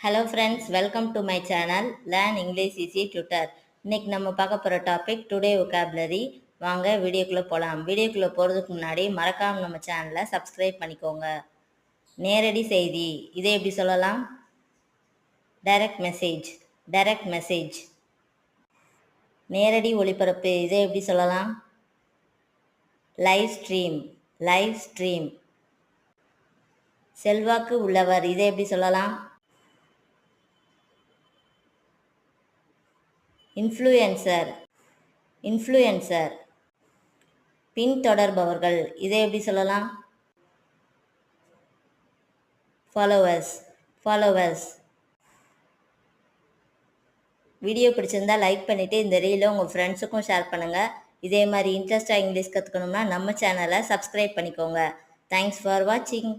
Hello friends, welcome to my channel learn English easy tutor. இன்னைக்கு நம்ம பார்க்க போகிற டாபிக் டுடே vocabulary. வாங்க வீடியோக்குள்ளே போகலாம். வீடியோக்குள்ளே போகிறதுக்கு முன்னாடி மறக்காமல் நம்ம சேனலை சப்ஸ்கிரைப் பண்ணிக்கோங்க. நேரடி செய்தி, இதை எப்படி சொல்லலாம்? Direct message, direct message. நேரடி ஒளிபரப்பு, இதை எப்படி சொல்லலாம்? Live stream, live stream. செல்வாக்கு உள்ளவர், இதை எப்படி சொல்லலாம்? Influencer, influencer. பின்தொடர்பவர்கள், இதை எப்படி சொல்லலாம்? Followers, followers. வீடியோ பிடிச்சிருந்தா லைக் பண்ணிவிட்டு இந்த ரீலை உங்கள் ஃப்ரெண்ட்ஸுக்கும் ஷேர் பண்ணுங்கள். இதே மாதிரி இன்ட்ரெஸ்டாக இங்கிலீஷ் கற்றுக்கணும்னா நம்ம சேனலை சப்ஸ்கிரைப் பண்ணிக்கோங்க. தேங்க்ஸ் ஃபார் வாட்சிங்.